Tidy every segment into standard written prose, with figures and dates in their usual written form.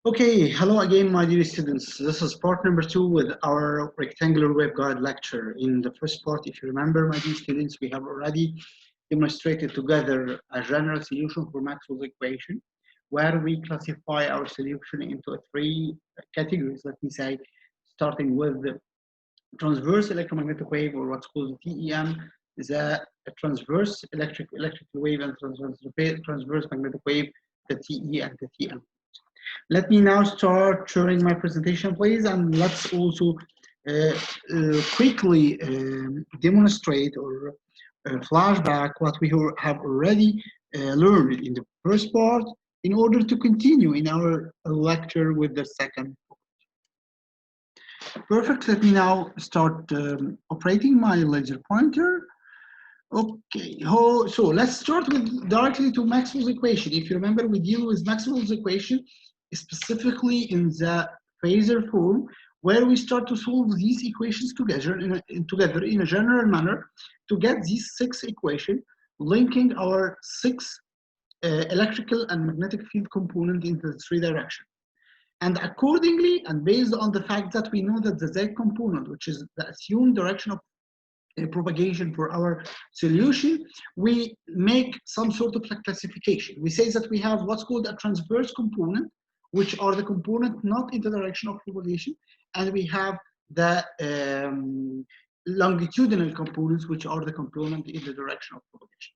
Okay, hello again, my dear students. This is part number 2 with our rectangular waveguide lecture. In the first part, if you remember, my dear students, we have already demonstrated together a general solution for Maxwell's equation, where we classify our solution into three categories, let me say, starting with the transverse electromagnetic wave, or what's called TEM, the transverse electrical wave, and transverse magnetic wave, the TE and the TM. Let me now start sharing my presentation, please, and let's also quickly demonstrate or flashback what we have already learned in the first part in order to continue in our lecture with the second. Perfect. Let me now start operating my laser pointer. Okay, so let's start with directly to Maxwell's equation. If you remember, we deal with Maxwell's equation specifically in the phasor form, where we start to solve these equations together in a general manner to get these 6 equations linking our 6 electrical and magnetic field component in the 3 directions. And accordingly, and based on the fact that we know that the Z component, which is the assumed direction of propagation for our solution, we make some sort of classification. We say that we have what's called a transverse component, which are the component not in the direction of propagation, and we have the longitudinal components, which are the component in the direction of propagation.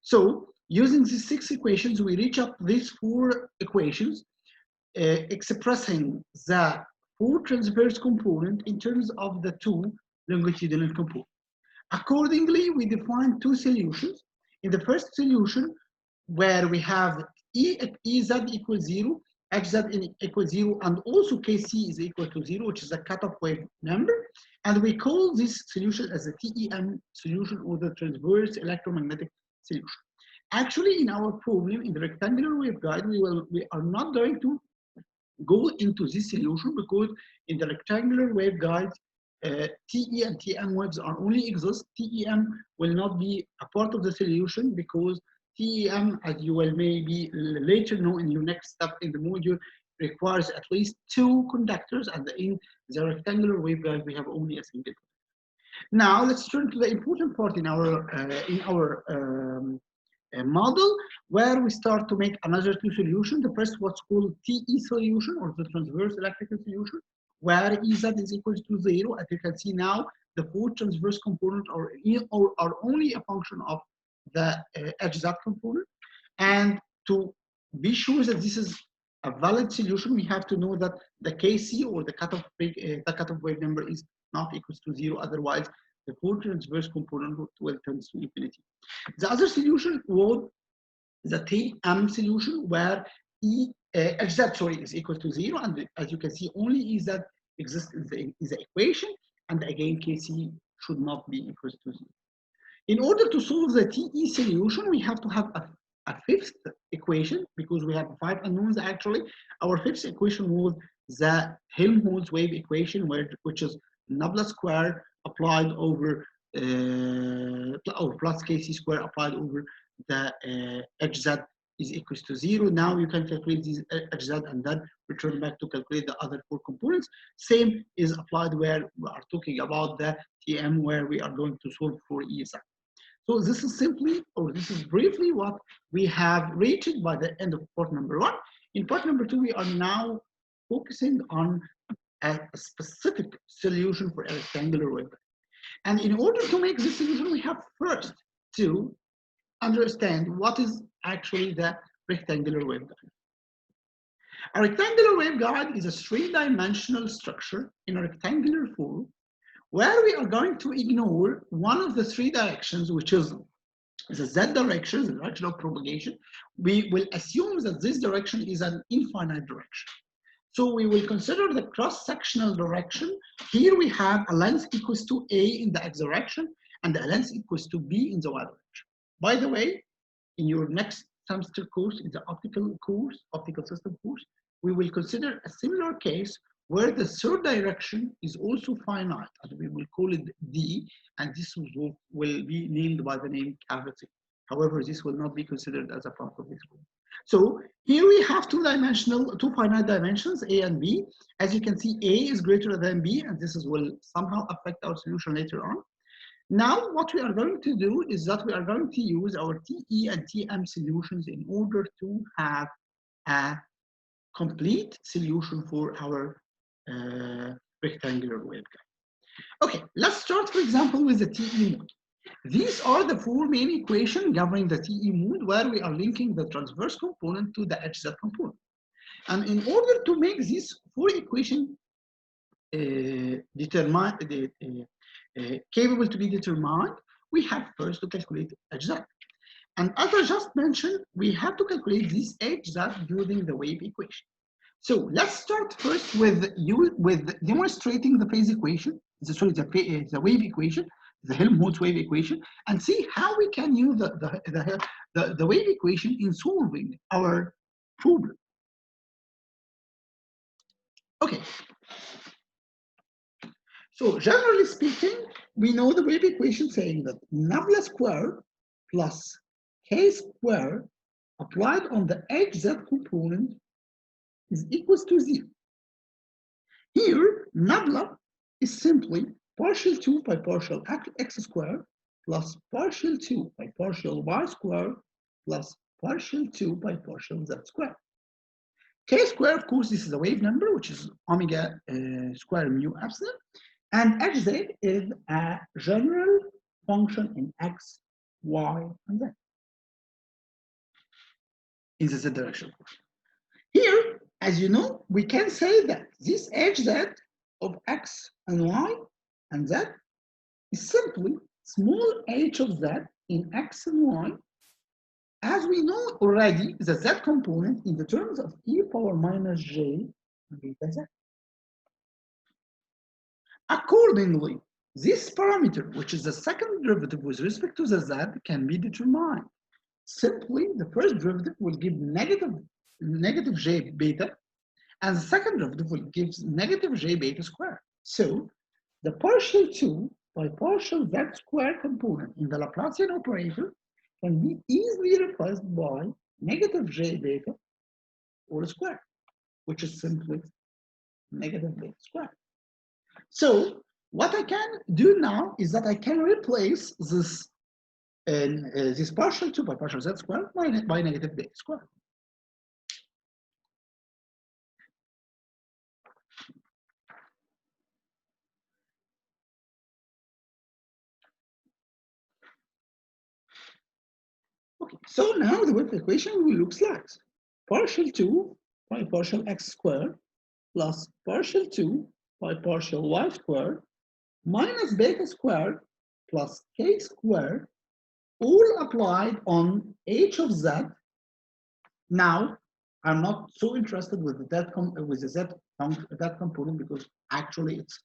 So using these 6 equations, we reach up these 4 equations expressing the 4 transverse component in terms of the 2 longitudinal components. Accordingly, we define 2 solutions. In the first solution, where we have Ez equals 0, Hz equals 0, and also Kc is equal to 0, which is a cutoff wave number. And we call this solution as the TEM solution, or the transverse electromagnetic solution. Actually, in our problem, in the rectangular waveguide, we are not going to go into this solution, because in the rectangular waveguide, TE and TM waves are only exist. TEM will not be a part of the solution, because TEM, as you will maybe later know in your next step in the module, requires at least 2 conductors, and in the rectangular waveguide we have only a single. Now let's turn to the important part in our model, where we start to make another 2 solutions. The first, what's called TE solution, or the transverse electrical solution, where Ez is equal to 0. As you can see now, the 4 transverse components are only a function of the Hz component. And to be sure that this is a valid solution, we have to know that the Kc, or the cutoff wave number, is not equal to 0. Otherwise, the 4 transverse component will tend to infinity. The other solution was the TM solution, where Hz is equal to 0, and as you can see, only Ez exists in the equation, and again Kc should not be equal to 0. In order to solve the TE solution, we have to have a 5th equation, because we have 5 unknowns actually. Our 5th equation was the Helmholtz wave equation, which is nabla square applied over or plus Kc square applied over the Hz is equal to 0. Now you can calculate these Hz and then return back to calculate the other 4 components. Same is applied where we are talking about the TM, where we are going to solve for Ez. So this is simply, or this is briefly, what we have reached by the end of part number 1. In part number 2, we are now focusing on a specific solution for a rectangular waveguide. And in order to make this solution, we have first to understand what is actually the rectangular waveguide. A rectangular waveguide is a 3-dimensional structure in a rectangular form, where we are going to ignore one of the 3 directions, which is the Z direction, the direction of propagation. We will assume that this direction is an infinite direction. So we will consider the cross-sectional direction. Here we have a length equals to A in the X direction, and a length equals to B in the Y direction. By the way, in your next semester course, in the optical system course, we will consider a similar case where the 3rd direction is also finite, and we will call it D, and this will be named by the name cavity. However, this will not be considered as a part of this group. So here we have two finite dimensions, A and B. As you can see, A is greater than B, and this will somehow affect our solution later on. Now, what we are going to do is that we are going to use our TE and TM solutions in order to have a complete solution for our rectangular waveguide. Okay, let's start, for example, with the TE mode. These are the four main equations governing the TE mode, where we are linking the transverse component to the HZ component. And in order to make these four equations capable to be determined, we have first to calculate HZ. And as I just mentioned, we have to calculate this HZ using the wave equation. So let's start first with demonstrating the phase equation, the wave equation, the Helmholtz wave equation, and see how we can use the wave equation in solving our problem. Okay. So generally speaking, we know the wave equation saying that nabla squared plus k squared applied on the HZ component is equals to 0. Here, nabla is simply partial 2 by partial x squared plus partial 2 by partial y squared plus partial 2 by partial z squared. K squared, of course, this is a wave number, which is omega square mu epsilon. And hz is a general function in x, y, and z in the z direction. Here, as you know, we can say that this hz of x and y and z is simply small h of z in x and y, as we know already the z component in the terms of e power minus j beta z. Accordingly, this parameter, which is the second derivative with respect to the z, can be determined. Simply, the first derivative will give negative j beta, and the second derivative will give negative j beta squared. So, the partial 2 by partial z squared component in the Laplacian operator can be easily replaced by negative j beta all squared, which is simply negative beta squared. So what I can do now is that I can replace this this partial 2 by partial z squared by negative beta squared. Okay, so now the wave equation will look like partial 2 by partial x squared plus partial 2 by partial y squared minus beta squared plus k squared, all applied on h of z. Now, I'm not so interested with the z component because actually it's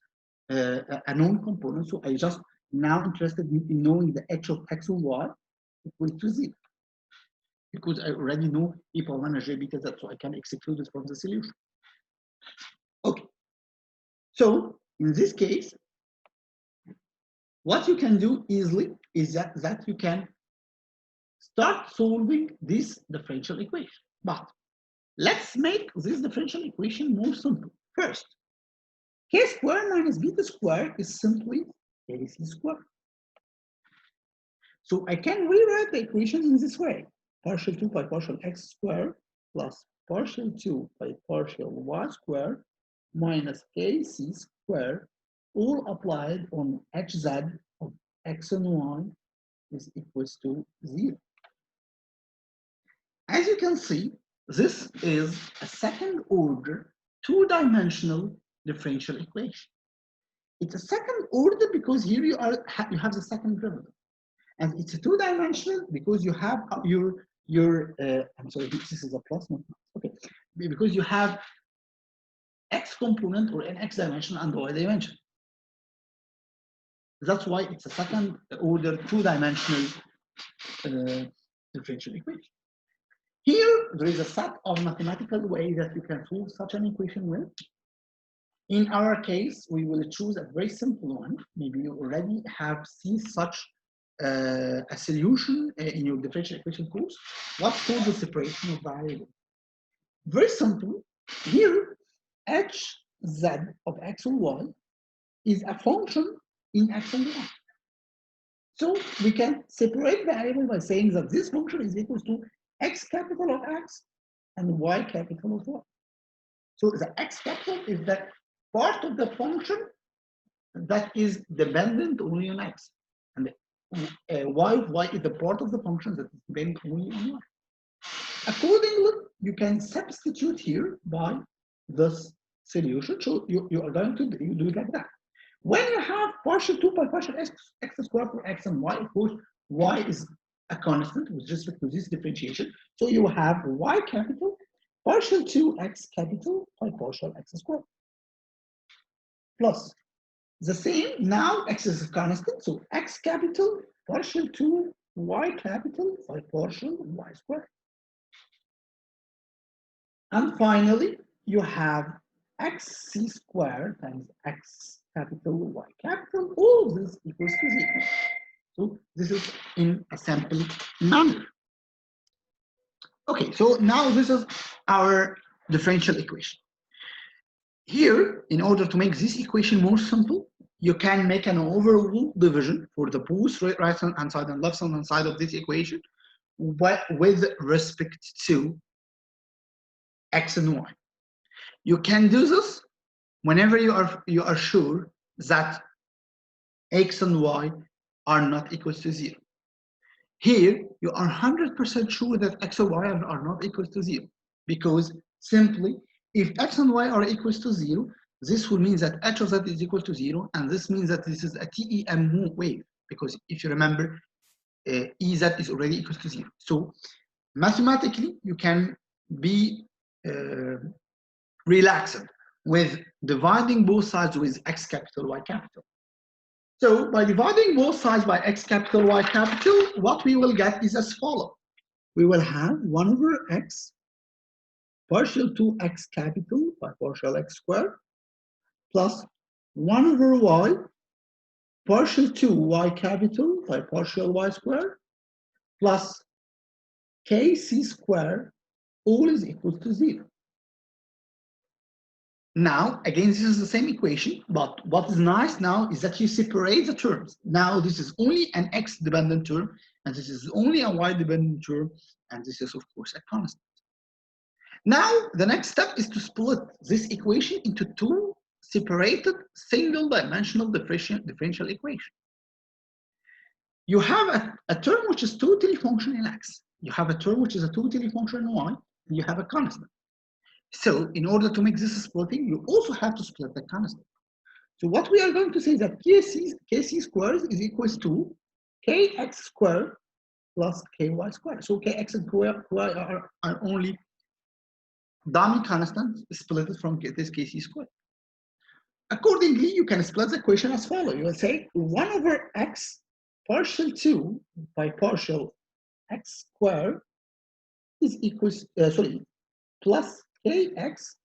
a known component. So I just now interested in knowing the h of x and y equal to 0, because I already know e power minus j beta z, so I can exclude it from the solution. Okay. So in this case, what you can do easily is that you can start solving this differential equation. But let's make this differential equation more simple. First, k squared minus beta squared is simply AC squared. So I can rewrite the equation in this way. Partial 2 by partial x squared plus partial 2 by partial y squared minus kc squared, all applied on hz of x and y is equals to 0. As you can see, this is a second order, two-dimensional differential equation. It's a second order because here you have the second derivative. And it's a two-dimensional because you have I'm sorry, this is a plus, not okay, because you have x component or an x dimension and y dimension. That's why it's a second order two-dimensional differential equation. Here, there is a set of mathematical ways that you can solve such an equation with. In our case, we will choose a very simple one. Maybe you already have seen such a solution in your differential equation course, what's called the separation of variables. Very simple. Here, hz of x and y is a function in x and y. So we can separate variable by saying that this function is equal to x capital of x and y capital of y. So the x capital is that part of the function that is dependent only on x, and y is the part of the function that is dependent only on y. Accordingly, you can substitute here by this solution. So you are going to do it like that. When you have partial 2 by partial x squared for x and y, of course, y is a constant with respect to this differentiation. So you have y capital partial 2x capital by partial x squared. Plus the same, now x is a constant, so x capital partial 2y capital by partial y squared. And finally, you have xc squared times x capital y capital, all this equals to 0. So this is in a simple manner. Okay, so now this is our differential equation. Here, in order to make this equation more simple, you can make an overall division for the both right hand side and left hand side of this equation with respect to x and y. You can do this whenever you are sure that x and y are not equal to 0. Here, you are 100% sure that x and y are not equal to 0, because simply, if x and y are equal to 0, this will mean that h of z is equal to 0, and this means that this is a TEM wave, because if you remember, Ez is already equal to 0. So mathematically, you can be relaxed with dividing both sides with x capital, y capital. So by dividing both sides by x capital, y capital, what we will get is as follows. We will have 1 over x partial 2x capital by partial x squared plus 1 over y partial 2y capital by partial y squared plus kc squared, all is equal to 0. Now, again, this is the same equation, but what is nice now is that you separate the terms. Now, this is only an x-dependent term, and this is only a y-dependent term, and this is, of course, a constant. Now, the next step is to split this equation into two separated single-dimensional differential equations. You have a term which is totally functional in x. You have a term which is a totally functional in y, and you have a constant. So in order to make this splitting, you also have to split the constant. So what we are going to say is that kc squared is equals to kx squared plus ky squared. So kx and ky are only dummy constants split from this kc squared. Accordingly, you can split the equation as follows. You will say 1 over x partial 2 by partial x squared is equals, plus kx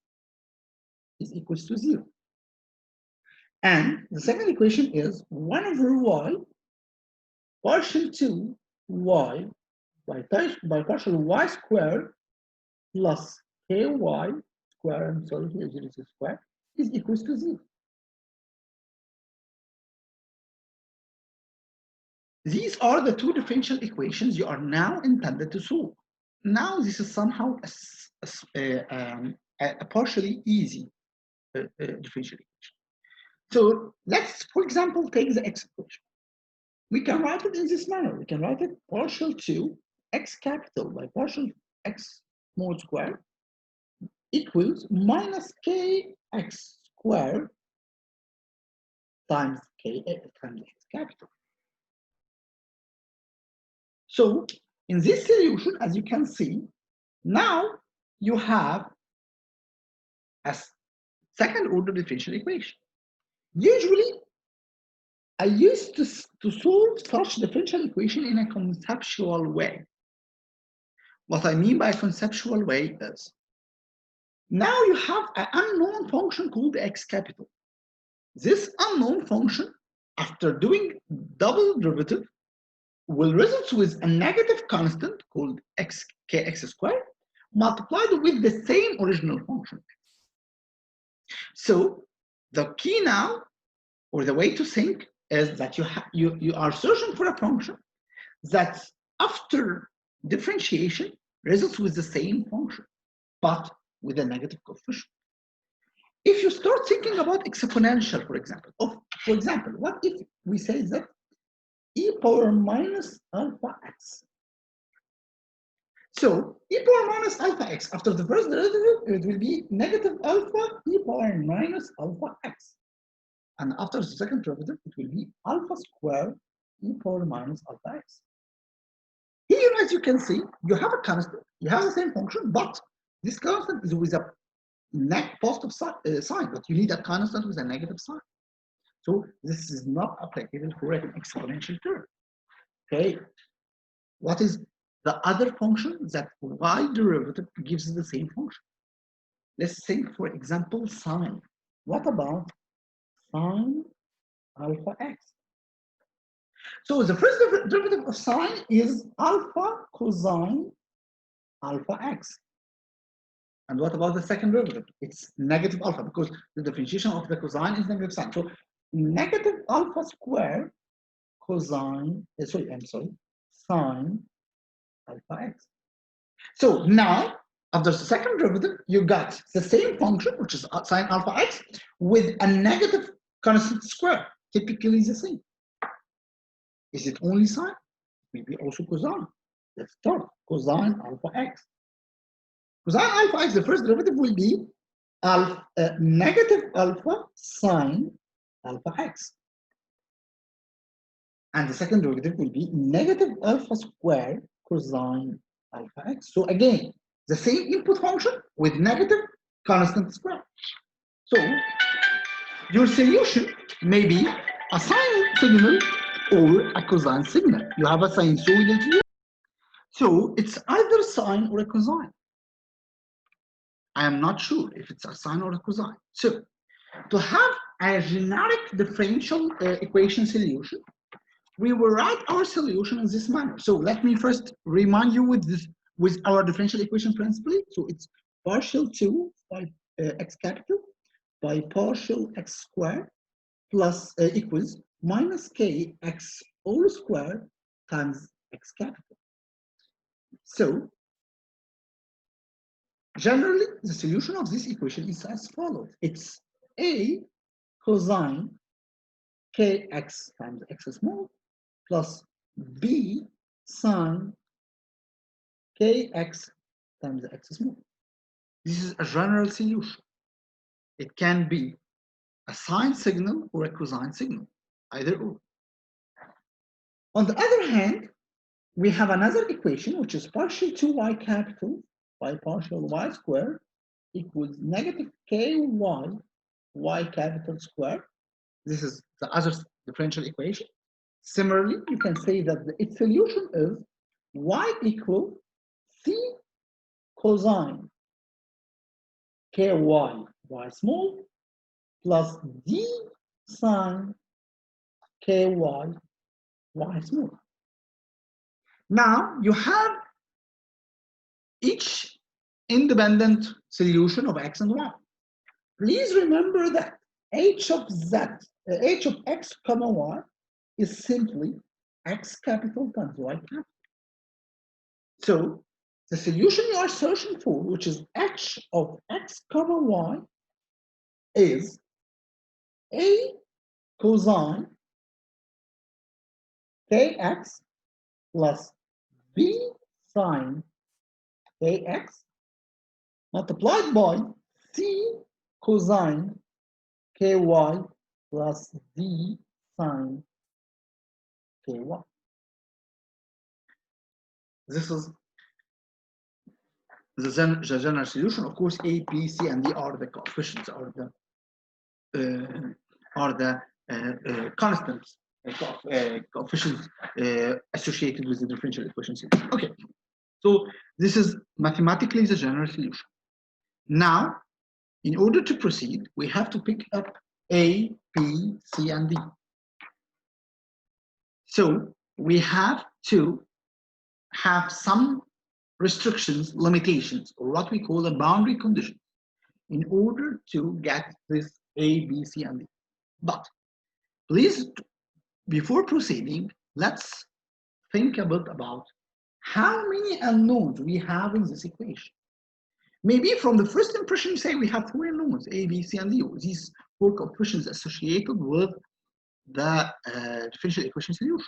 is equals to 0. And the second equation is 1 over y partial 2 y by partial y squared plus ky squared, I'm sorry, here is a square, is equals to 0. These are the two differential equations you are now intended to solve. Now this is somehow a partially easy differential equation. So let's, for example, take the x equation. We can write it in this manner. We can write it partial 2 x capital by partial x small square equals minus kx squared times x capital. So in this solution, as you can see, now you have a second order differential equation. Usually, I used to solve such differential equation in a conceptual way. What I mean by a conceptual way is, now you have an unknown function called x capital. This unknown function, after doing double derivative, will result with a negative constant called kx squared multiplied with the same original function. So the key now, or the way to think, is that you are searching for a function that after differentiation results with the same function, but with a negative coefficient. If you start thinking about exponential, for example, what if we say that e power minus alpha x? So e power minus alpha x, after the first derivative, it will be negative alpha e power minus alpha x. And after the second derivative, it will be alpha squared e power minus alpha x. Here, as you can see, you have a constant, you have the same function, but this constant is with a positive sign, but you need a constant with a negative sign. So this is not applicable for an exponential term. Okay. What is the other function that y derivative gives the same function? Let's think, for example, sine. What about sine alpha x? So the first derivative of sine is alpha cosine alpha x. And what about the second derivative? It's negative alpha, because the differentiation of the cosine is negative sine. So negative alpha squared cosine, sine alpha x. So now, after the second derivative, you got the same function, which is sine alpha x, with a negative constant square, typically the same. Is it only sine? Maybe also cosine. Let's start. Cosine alpha x. Cosine alpha x, the first derivative will be negative alpha sine alpha x. And the second derivative will be negative alpha squared cosine alpha x. So again, the same input function with negative constant square. So your solution may be a sine signal or a cosine signal. You have a sinusoidal here. So it's either sine or a cosine. I am not sure if it's a sine or a cosine. So to have a generic differential equation solution, we will write our solution in this manner. So let me first remind you with our differential equation principle. So it's partial 2 by x capital by partial x squared plus equals minus k x all squared times x capital. So generally, the solution of this equation is as follows. It's a cosine kx times x small plus b sine kx times x small. This is a general solution. It can be a sine signal or a cosine signal, either or. On the other hand, we have another equation, which is partial 2y capital by partial y squared equals negative ky y capital squared. This is the other differential equation. Similarly, you can say that its solution is y equal c cosine ky y small plus d sine ky y small. Now you have each independent solution of x and y. Please remember that h of x comma y is simply x capital times y capital. So the solution you are searching for, which is h of x comma y, is a cosine kx plus b sine kx multiplied by c cosine ky plus d sine ky. This is the general solution. Of course, A, B, C, and D are the coefficients, are the constants, coefficients associated with the differential equation solution. Okay, so this is mathematically the general solution. Now, in order to proceed, we have to pick up A, B, C, and D. So we have to have some restrictions, limitations, or what we call a boundary condition in order to get this A, B, C, and D. But please, before proceeding, let's think a bit about how many unknowns we have in this equation. Maybe from the first impression, you say we have 4 unknowns, A, B, C, and D. These 4 coefficients associated with the differential equation solution.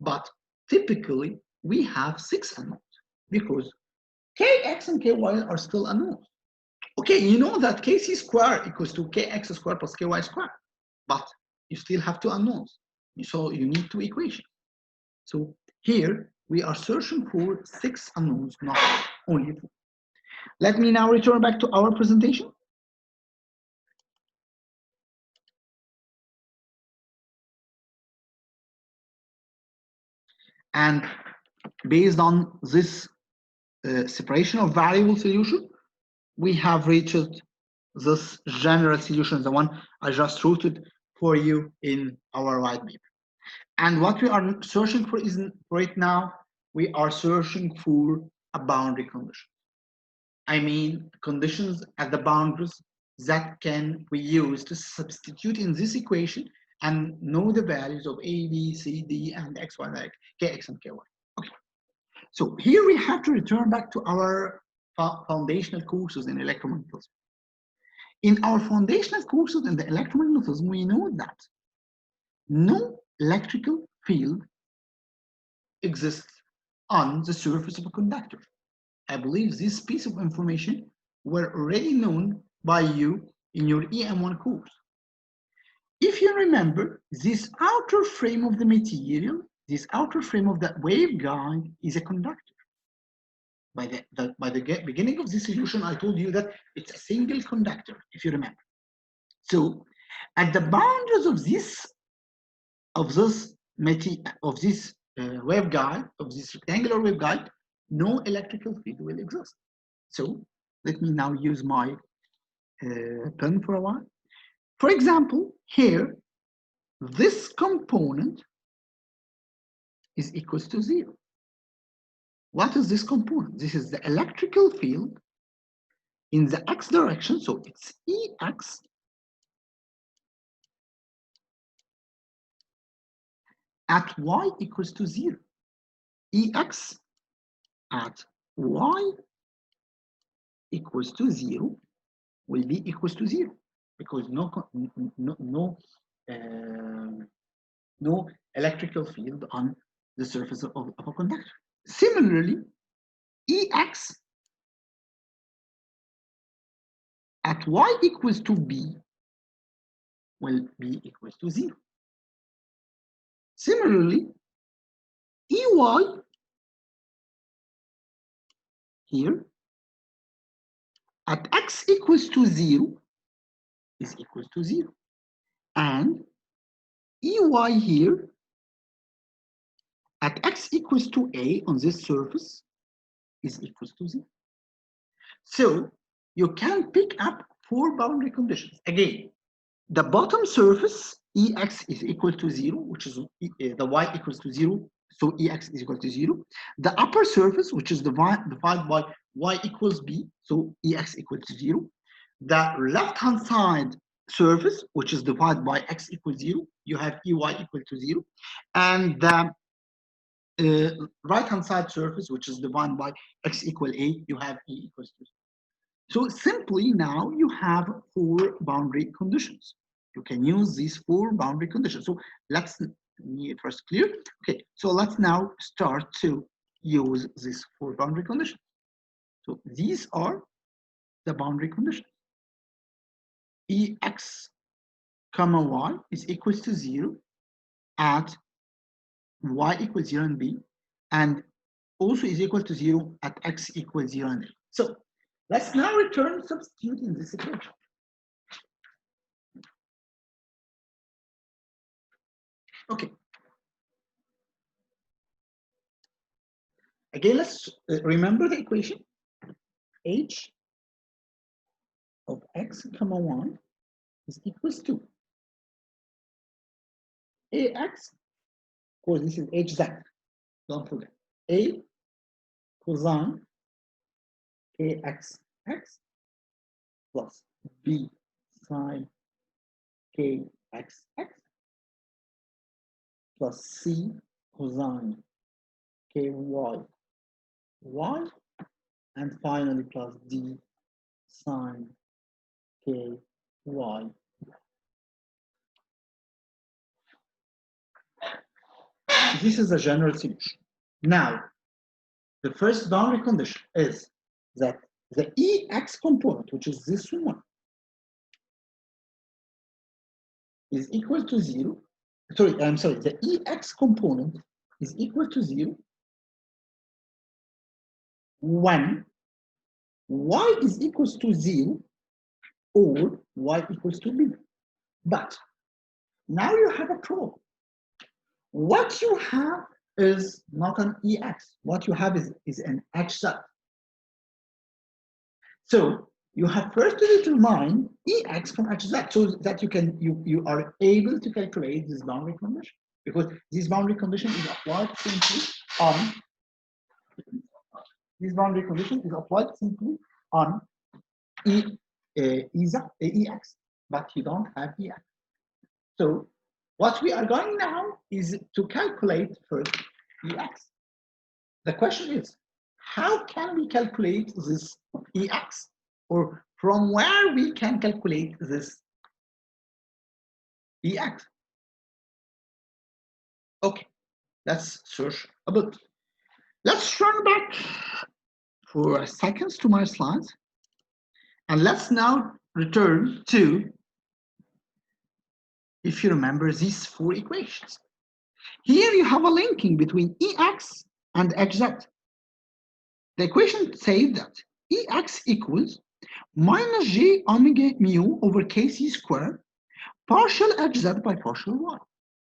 But typically, we have 6 unknowns because kx and ky are still unknowns. Okay, you know that kc squared equals to kx squared plus ky squared, but you still have 2 unknowns. So you need 2 equations. So here we are searching for 6 unknowns, not only 4. Let me now return back to our presentation. And based on this separation of variable solution, we have reached this general solution, the one I just wrote it for you in our white paper. And what we are searching for is right now, we are searching for a boundary condition. I mean, conditions at the boundaries that can we use to substitute in this equation and know the values of A, B, C, D, and X, Y, like Kx and Ky. Okay. So here we have to return back to our foundational courses in electromagnetism. In our foundational courses in the electromagnetism, we know that no electrical field exists on the surface of a conductor. I believe this piece of information were already known by you in your EM1 course. If you remember, this outer frame of the material, this outer frame of the waveguide is a conductor. By the beginning of this solution, I told you that it's a single conductor, if you remember. So at the boundaries of this waveguide, of this rectangular waveguide, no electrical field will exist. So let me now use my pen for a while. For example, here, this component is equals to 0. What is this component? This is the electrical field in the x direction, so it's Ex at y equals to 0. Ex at y equals to 0 will be equals to 0 because no electrical field on the surface of a conductor. Similarly, Ex at y equals to b will be equals to 0. Similarly, Ey here at x equals to 0 is equals to 0. And Ey here at x equals to a on this surface is equals to 0. So you can pick up 4 boundary conditions. Again, the bottom surface, Ex is equal to 0, which is the y equals to 0, so Ex is equal to 0. The upper surface, which is divided by y equals b, so Ex equals to 0. The left-hand side surface, which is divided by x equals 0, you have Ey equal to 0. And the right-hand side surface, which is divided by x equal a, you have E equals to 0. So simply now you have 4 boundary conditions. You can use these 4 boundary conditions. So let's me first clear. Okay, so let's now start to use these 4 boundary conditions. So these are the boundary conditions. Ex comma y is equals to 0 at y equals 0 and b, and also is equal to 0 at x equals 0 and a. So let's now return substitute in this equation. Okay. Again, let's remember the equation. H of x comma 1 is equals to Ax, of course, this is Hz, Don't forget. A cosine kxx plus b sine kxx plus c cosine ky y, and finally plus d sine ky. This is a general solution. Now, the first boundary condition is that the EX component, which is this one, is equal to 0. Sorry, I'm sorry, the EX component is equal to 0 when y is equals to 0 or y equals to b. But now you have a problem. What you have is not an EX. What you have is an HZ. So you have first to determine EX from HZ so that you are able to calculate this boundary condition, because this boundary condition is applied simply on EX, but you don't have EX. So what we are going now is to calculate first EX. The question is, how can we calculate this EX? Or from where we can calculate this EX? Okay, let's search a bit. Let's run back for a second to my slides. And let's now return to, if you remember, these four equations. Here you have a linking between EX and HZ. The equation says that EX equals minus J omega mu over KC squared partial HZ by partial Y.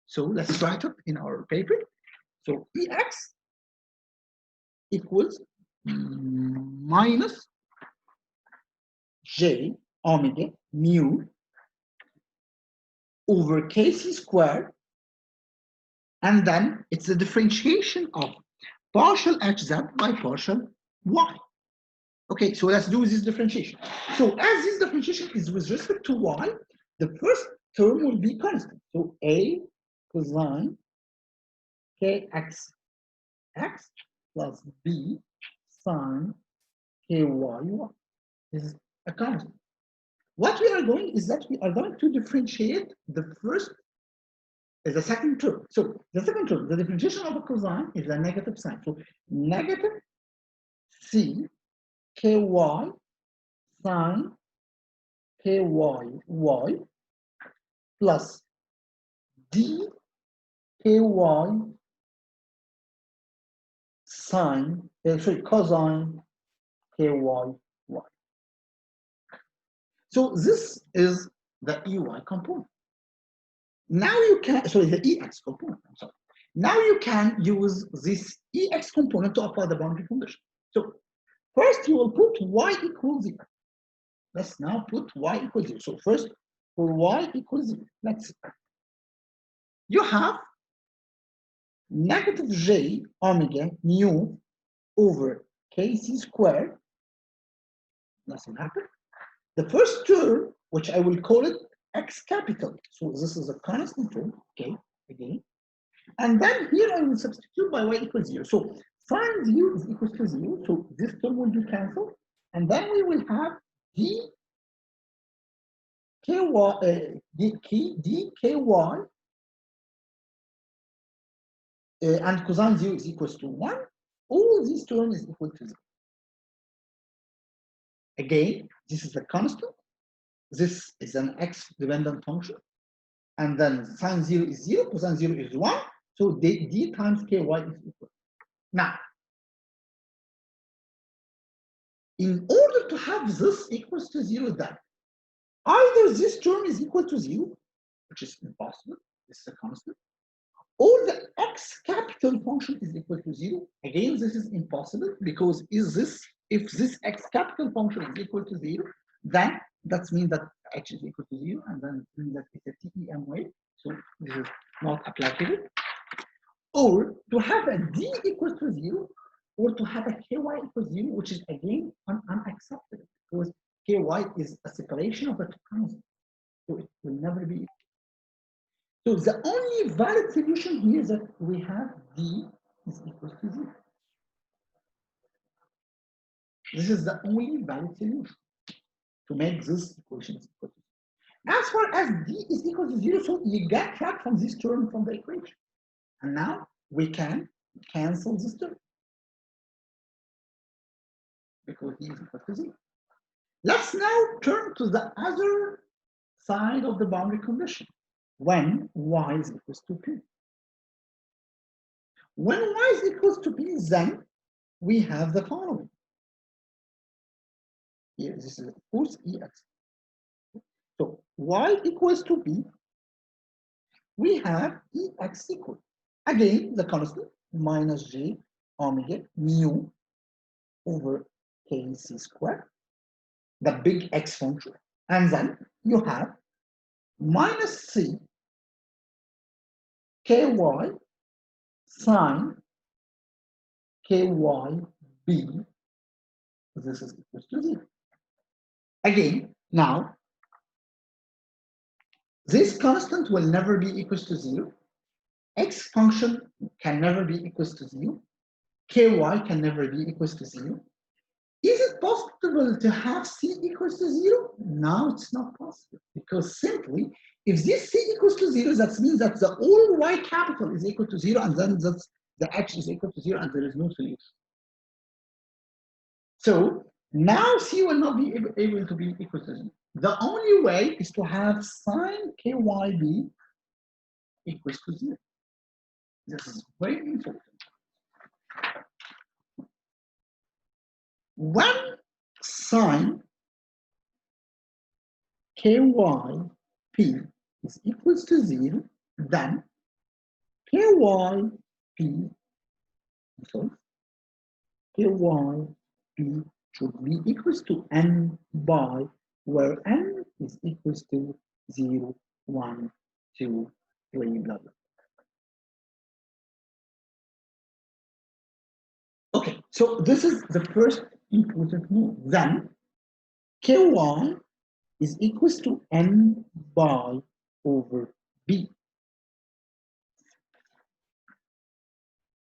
So let's write it in our paper. So EX equals minus J omega mu over KC squared, and then it's the differentiation of partial HZ by partial Y. Okay, so let's do this differentiation. So as this differentiation is with respect to Y, the first term will be constant. So A cosine kx x plus B sine ky y. This is a constant. What we are going is that we are going to differentiate the second term. So the second term, the differentiation of a cosine is a negative sign. So negative C ky sine ky y plus d ky sine, cosine ky y. So this is the EY component. Now you can, sorry, the EX component, I'm sorry. Now you can use this EX component to apply the boundary condition. So first you will put Y equals 0. Let's now put Y equals 0. So first for Y equals 0, let's see. You have negative J omega mu over KC squared. Nothing happened. The first term, which I will call it X capital. So this is a constant term, okay, again. And then here I will substitute by Y equals 0. So sine 0 is equal to 0. So this term will be cancelled. And then we will have d ky and cosine 0 is equal to 1. All these terms is equal to 0. Again, this is a constant. This is an X-dependent function. And then sine 0 is 0, cosine 0 is 1. So d times ky is equal. Now, in order to have this equals to 0, then either this term is equal to 0, which is impossible, this is a constant, or the X capital function is equal to 0. Again, this is impossible because if this X capital function is equal to 0, then that means that H is equal to 0, and then it means that it's a TEM wave. So this is not applicable. or to have a d equals to 0, or to have a ky equals 0, which is again unacceptable because ky is a separation of a two constants, so it will never be. So the only valid solution here is that we have d is equal to 0. This is the only valid solution to make this equation equal to 0. As far as d is equal to 0, so you get rid from this term from the equation. And now we can cancel this term because d is equal to 0. Let's now turn to the other side of the boundary condition when y is equals to p. When y is equals to p, then we have the following. Here, this is of course ex. So y equals to p, we have ex equal. Again, the constant minus j omega mu over kc squared, the big X function. And then you have minus c ky sine kyb. This is equal to 0. Again, now, this constant will never be equal to 0. X function can never be equal to 0. Ky can never be equal to 0. Is it possible to have c equals to 0? No, it's not possible, because simply, if this c equals to 0, that means that the all y capital is equal to 0, and then that's the h is equal to 0, and there is no solution. So now c will not be able to be equal to 0. The only way is to have sine kyb equals to 0. This is very important. When sine kyp is equals to 0, then kyp, sorry, kyp should be equals to n by, where n is equals to 0, 1, 2, 3, blah, blah. Okay, so this is the first important move. Then ky is equals to n by over b.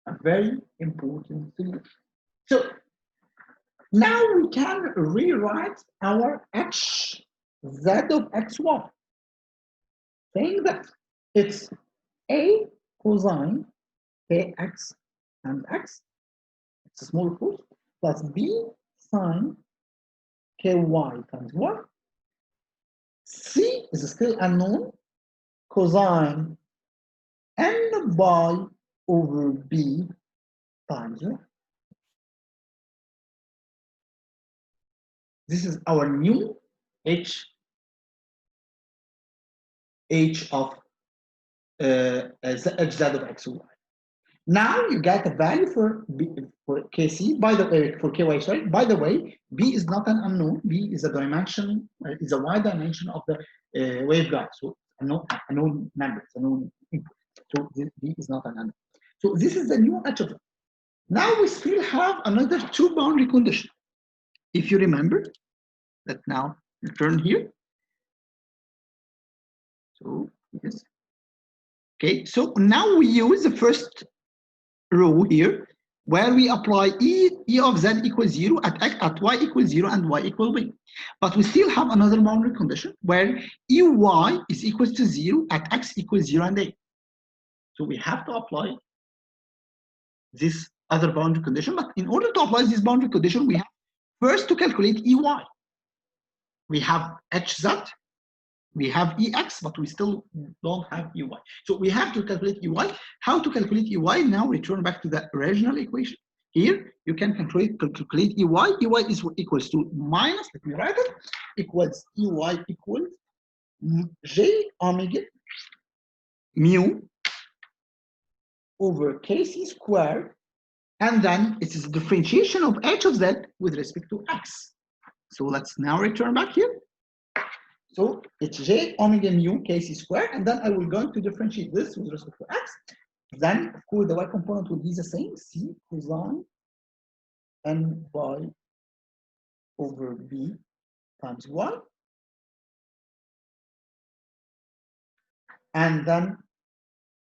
A very important solution. So now we can rewrite our h z of xy, saying that it's a cosine kx and x, it's a small force, plus b sine ky times 1. C is still unknown, cosine n by over b times 1. This is our new h of hz of xy. Now you get a value for b, for kc. By the way, for ky, sorry. By the way, b is not an unknown. B is a dimension, is a y dimension of the waveguide. So unknown number, it's a known input. So this b is not an unknown. So this is the new h of it. Now we still have another two boundary condition. If you remember, that now return here. So yes. Okay, so now we use the first row here, where we apply e of z equals 0 at y equals 0 and y equal b. But we still have another boundary condition where ey is equals to 0 at x equals 0 and a. So we have to apply this other boundary condition. But in order to apply this boundary condition, we have first to calculate ey. We have hz, we have ex, but we still don't have ey. So we have to calculate ey. How to calculate ey? Now return back to the original equation. Here you can calculate ey. Ey is equals to minus, let me write it, equals ey equals j omega mu over kc squared, and then it is a differentiation of h of z with respect to x. So let's now return back here. So it's j omega mu kc squared, and then I will going to differentiate this with respect to x. Then, of course, the y component will be the same, c cosine n by over b times y. And then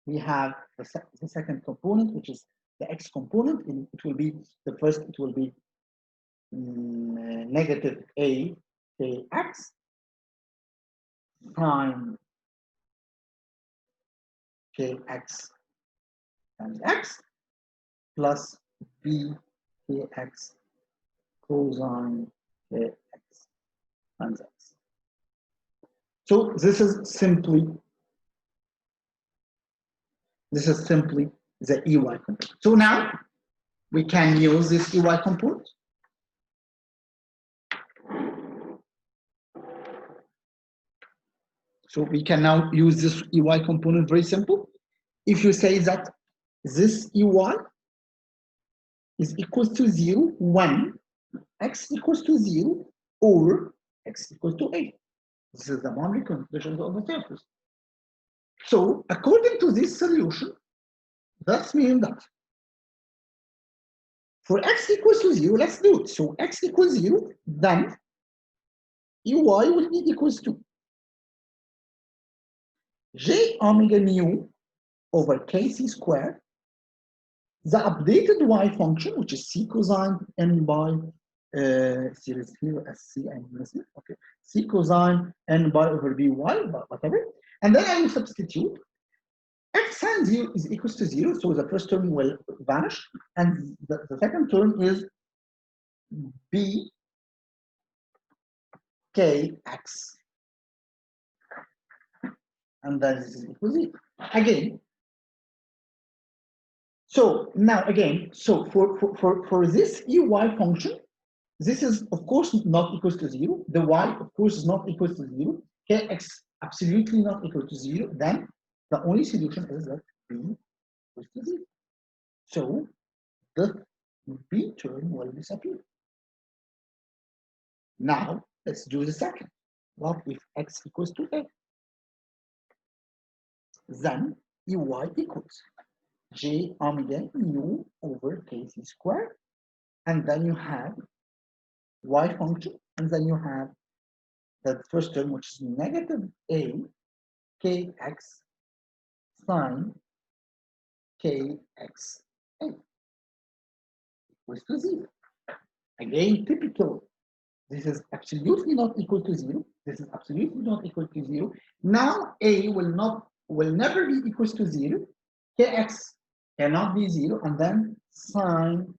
we have the second component, which is the x component. And it will be the first, it will be negative a kx sine kx times x plus b kx cosine kx times x. So this is simply the EY component. So now we can use this EY component. So we can now use this EY component, very simple. If you say that this EY is equal to 0 when x equals to 0 or x equals to a. This is the boundary conditions of the surface. So according to this solution, that means that for x equals to 0, let's do it. So x equals 0, then EY will be equals to j omega mu over kc squared, the updated y function, which is c cosine n by here as c, I'm missing, okay, c cosine n by over by, whatever, and then I will substitute x sine 0 is equals to 0, so the first term will vanish, and the second term is b kx, and then this is equal to 0 again. So now again, so for this EY function, this is of course not equal to 0. The y of course is not equal to 0. Kx absolutely not equal to 0. Then the only solution is that b equals to 0. So the b term will disappear. Now let's do the second. What if x equals to a? Then EY equals j omega mu over kc squared, and then you have y function, and then you have the first term, which is negative a kx sine kx a equals to 0. Again, typical. This is absolutely not equal to 0. This is absolutely not equal to 0. Now a will never be equals to 0. Kx cannot be 0, and then sine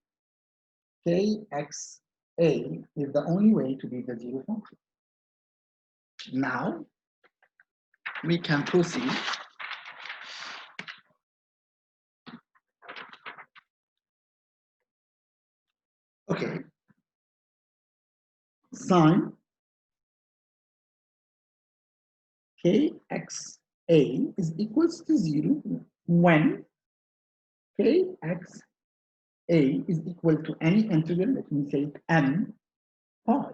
kx a is the only way to be the 0 function. Now we can proceed. Okay. Sine kx a is equals to 0 when kx a is equal to any integral, let me say m pi,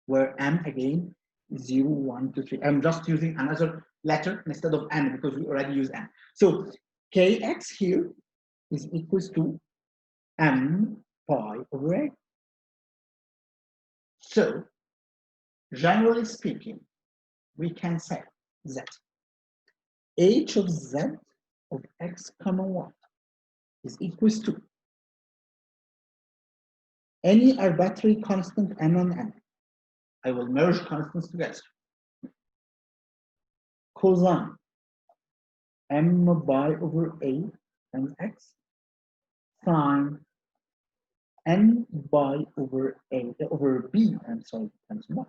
where m again is 0, 1, 2, 3. I'm just using another letter instead of n because we already use n. So kx here is equals to m pi over a. So generally speaking, we can say that h of z of x comma y is equals to any arbitrary constant m and n. I will merge constants together. Cosine m by over a times x sine n by over a over b, I'm sorry, times 1.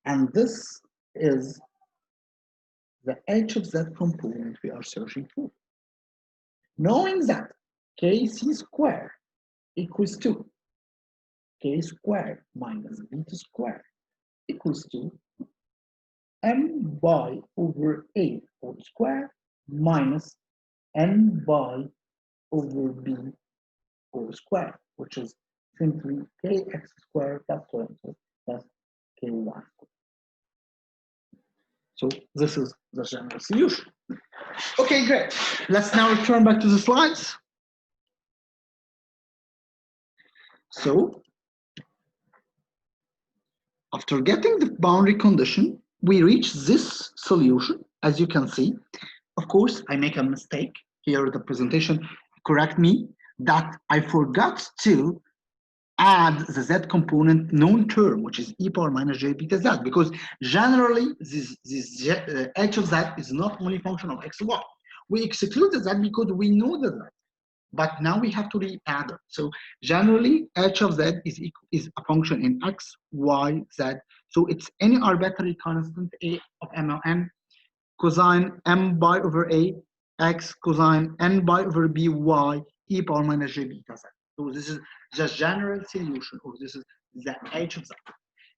And this is the h of z component we are searching for. Knowing that kc squared equals to k squared minus beta squared equals to m by over a whole square minus n by over b whole square, which is simply kx squared plus 12 plus ky squared. So this is the general solution. Okay, great. Let's now return back to the slides. So, after getting the boundary condition, we reach this solution, as you can see. Of course, I make a mistake here. The presentation correct me that I forgot to add the z component known term, which is e power minus j beta z, because generally this h of z is not only function of x and y. We excluded that because we know the z, but now we have to re-add it. So generally, h of z is a function in x, y, z. So it's any arbitrary constant a of m of n, cosine m by over a, x cosine n by over b, y, e power minus j beta z. So this is the general solution, or this is the h of z.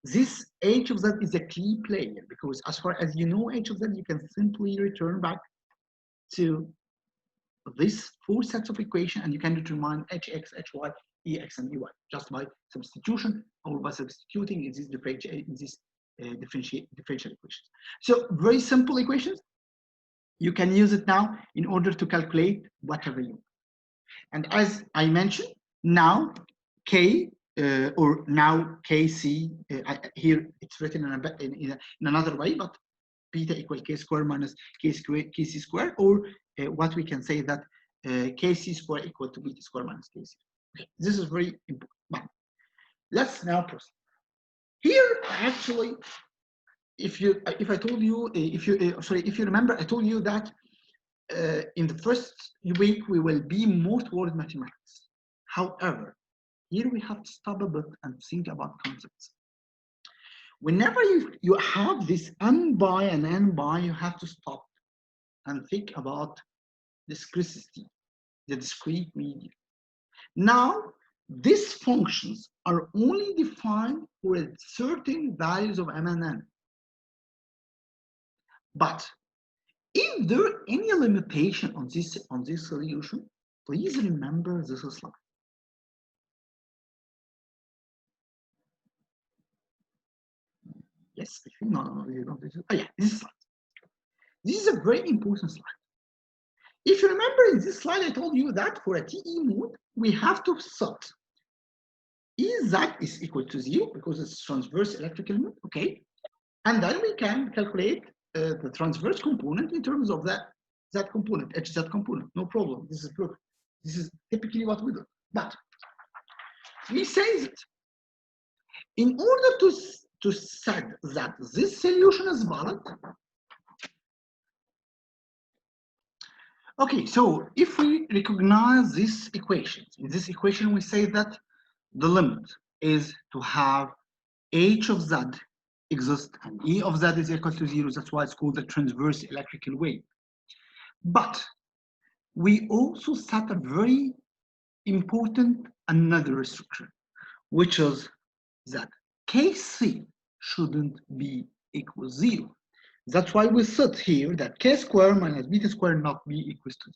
This h of z is a key player because as far as you know h of z, you can simply return back to these four sets of equations and you can determine hx, hy, ex, and ey just by substitution or by substituting in these differential equations. So very simple equations. You can use it now in order to calculate whatever you want. And as I mentioned, now K or now Kc, here it's written in another way, but beta equal K square minus Kc square, or what we can say that Kc square equal to beta square minus Kc. Okay, this is very important. But let's now proceed. Here, actually, if I told you, if you remember, I told you that in the first week, we will be more toward mathematics. However, here we have to stop a bit and think about concepts. Whenever you have this n by and n by, you have to stop and think about discretity, the discrete medium. Now, these functions are only defined for certain values of m and n. But if there are any limitation on this solution, please remember this slide. Yes, no, you don't. Oh yeah, this slide. This is a very important slide. If you remember in this slide, I told you that for a TE mode, we have to set Ez is equal to 0 because it's transverse electrical mode, okay? And then we can calculate the transverse component in terms of that component, HZ component, no problem. This is perfect. This is typically what we do. But we say that in order to set that this solution is valid, okay, so if we recognize these equations, in this equation we say that the limit is to have h of z exist and e of z is equal to 0. That's why it's called the transverse electrical wave. But we also set a very important another restriction, which is that Kc shouldn't be equal to 0. That's why we said here that k square minus beta square not be equal to 0.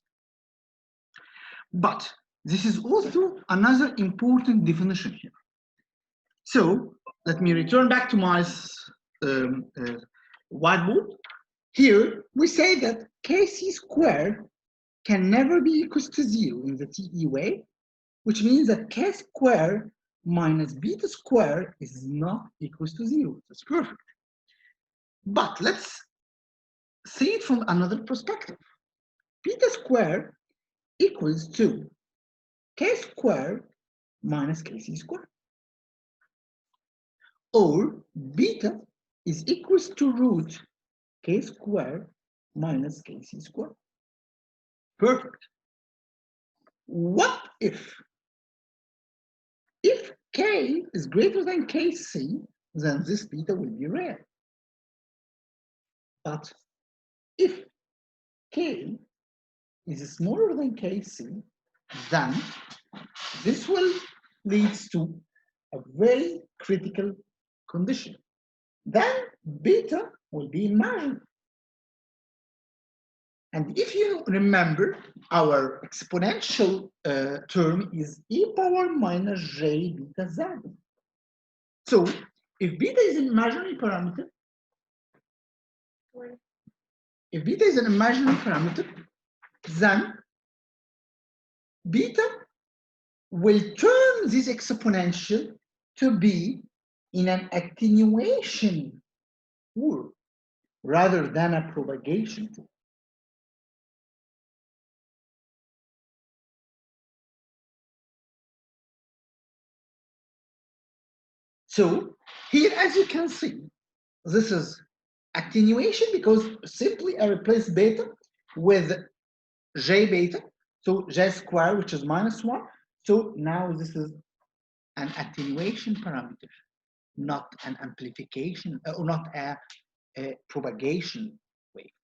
But this is also another important definition here. So let me return back to my whiteboard. Here we say that Kc square can never be equal to 0 in the TE way, which means that k square minus beta square is not equal to 0. That's perfect. But let's see it from another perspective. Beta square equals to k square minus kc square. Or beta is equals to root k square minus kc square. Perfect. What if k is greater than kc, then this beta will be rare. But if k is smaller than kc, then this will lead to a very critical condition. Then beta will be imaginary. And if you remember, our exponential term is e power minus j beta z. So if beta is an imaginary parameter, if beta is an imaginary parameter, then beta will turn this exponential to be in an attenuation form rather than a propagation form. So here, as you can see, this is attenuation because simply I replace beta with j beta, so j square, which is -1. So now this is an attenuation parameter, not an amplification, or not a propagation wave.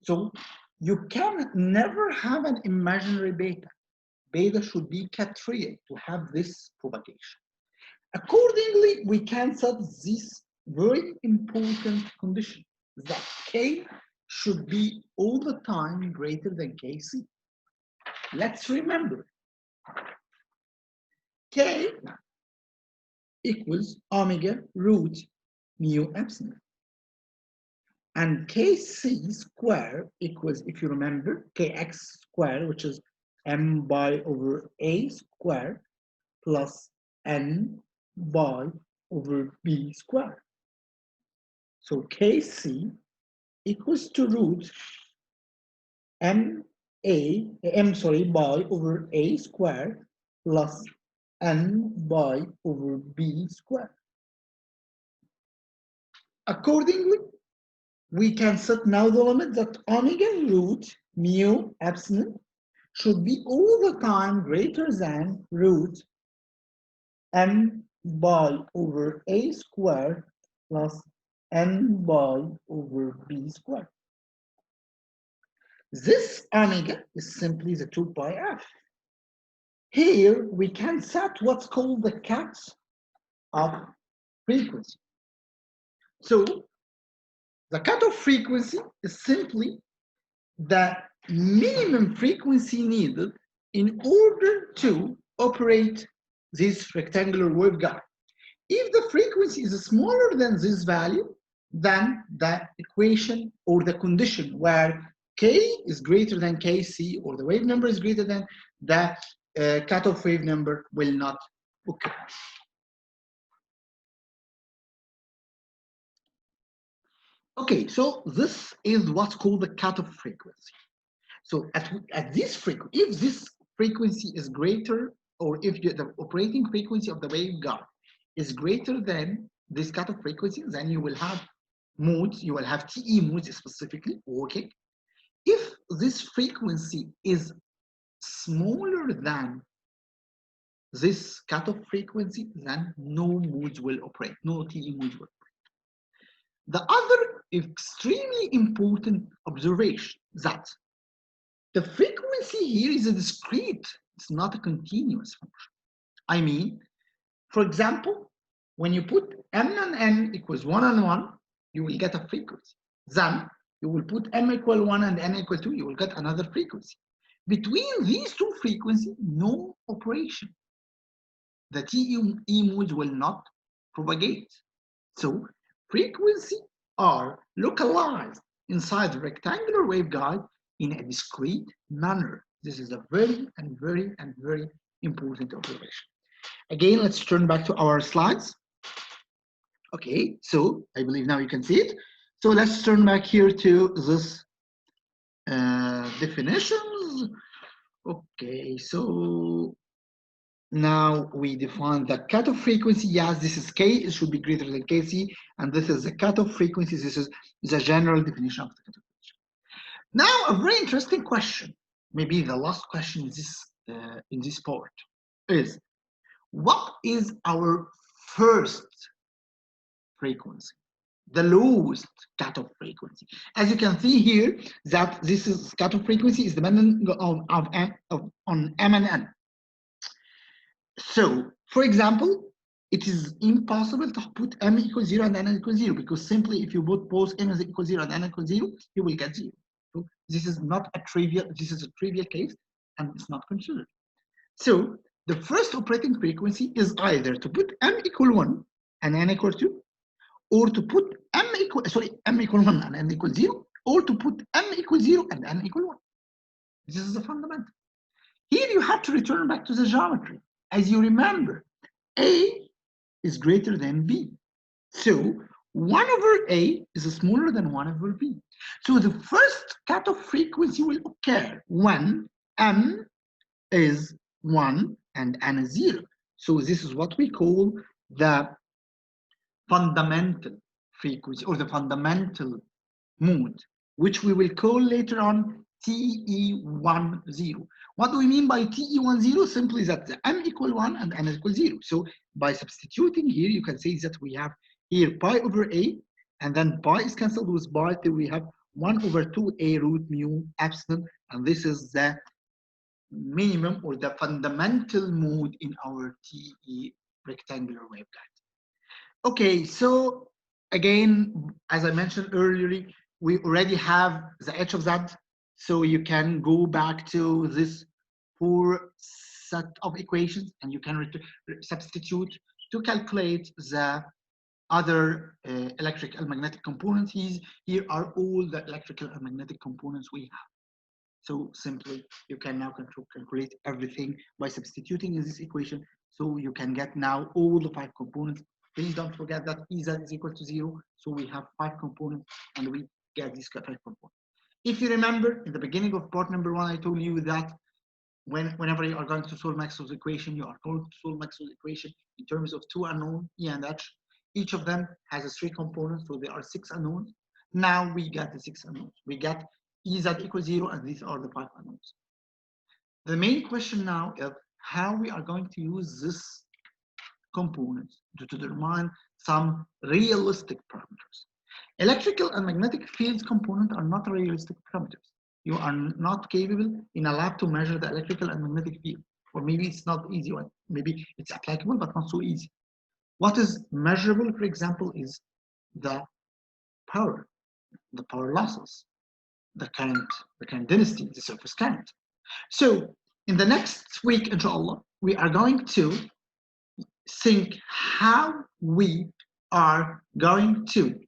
So you can never have an imaginary beta. Beta should be ket real to have this propagation. Accordingly, we can set this very important condition that K should be all the time greater than Kc. Let's remember, K equals omega root mu epsilon. And Kc square equals, if you remember, Kx square, which is m by over a square plus n by over b square. So Kc equals to root by over a square plus n by over b square. Accordingly, we can set now the limit that omega root mu epsilon should be all the time greater than root m by over a square plus n by over b square. This omega is simply the 2 pi f. Here we can set what's called the cut-off frequency. So the cut-off frequency is simply the minimum frequency needed in order to operate this rectangular waveguide. If the frequency is smaller than this value, then the equation or the condition where K is greater than Kc, or the wave number is greater than the cutoff wave number, will not occur. Okay, so this is what's called the cutoff frequency. So at this frequency, if this frequency is greater, or if the operating frequency of the waveguide is greater than this cutoff frequency, then you will have modes, you will have TE modes specifically working. If this frequency is smaller than this cutoff frequency, then no modes will operate, no TE modes will operate. The other extremely important observation that the frequency here is a discrete, it's not a continuous function. I mean, for example, when you put m and n equals 1 and 1, you will get a frequency. Then you will put m equal 1 and n equal 2, you will get another frequency. Between these two frequencies, no operation. The TE modes will not propagate. So frequencies are localized inside the rectangular waveguide in a discrete manner. This is a very important observation. Again, let's turn back to our slides. Okay, so I believe now you can see it. So let's turn back here to this definitions. Okay, so now we define the cutoff frequency. Yes, this is K, it should be greater than Kc, and this is the cutoff frequency. This is the general definition of the cutoff frequency. Now, a very interesting question, maybe the last question in this part, is what is our first frequency, the lowest cutoff frequency? As you can see here, that this is cutoff frequency is dependent on m and n. So, for example, it is impossible to put m equals 0 and n equals 0, because simply if you put both m is equal 0 and n equals 0, you will get 0. So this is not a trivial, this is a trivial case, and it's not considered. So the first operating frequency is either to put m equal 1 and n equal 2, or to put m equal 1 and n equal 0, or to put m equals 0 and n equal 1. This is the fundamental. Here you have to return back to the geometry. As you remember, A is greater than B. So 1 over A is smaller than 1 over B. So the first cutoff frequency will occur when M is 1 and N is 0. So this is what we call the fundamental frequency or the fundamental mode, which we will call later on TE10. What do we mean by TE10? Simply that the M equal 1 and N equal 0. So by substituting here, you can say that we have here pi over A, and then pi is cancelled with pi, till we have 1 over 2A root mu epsilon, and this is the minimum or the fundamental mode in our TE rectangular waveguide. Okay, so again, as I mentioned earlier, we already have the h of z, so you can go back to this 4 set of equations and you can substitute to calculate the other electrical and magnetic components. Here are all the electrical and magnetic components we have. So simply, you can now calculate everything by substituting in this equation. So you can get now all the 5 components. Please don't forget that Ez is equal to 0. So we have 5 components and we get these 5 components. If you remember, in the beginning of part number 1, I told you that whenever you are going to solve Maxwell's equation, you are going to solve Maxwell's equation in terms of 2 unknowns, E and H. Each of them has 3 components, so there are 6 unknowns. Now we get the 6 unknowns. We get Ez equals 0, and these are the 5 unknowns. The main question now is how we are going to use this components to determine some realistic parameters. Electrical and magnetic fields components are not realistic parameters. You are not capable in a lab to measure the electrical and magnetic field, or maybe it's not easy one. Maybe it's applicable, but not so easy. What is measurable, for example, is the power losses, the current density, the surface current. So in the next week, inshallah, we are going to think how we are going to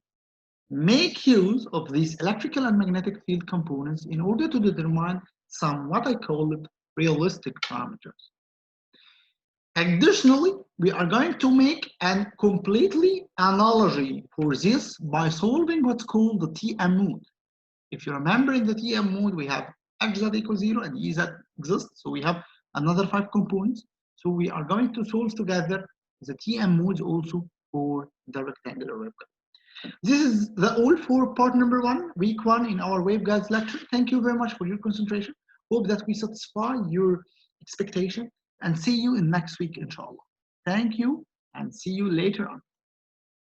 make use of these electrical and magnetic field components in order to determine some, what I call it, realistic parameters. Additionally, we are going to make a completely analogy for this by solving what's called the TM mode. If you remember, in the TM mode, we have Hz equals 0 and Ez exists, so we have another 5 components. So we are going to solve together the TM modes also for the rectangular waveguide. This is all for part number 1, week 1 in our waveguides lecture. Thank you very much for your concentration. Hope that we satisfy your expectation, and see you in next week, inshallah. Thank you, and see you later on.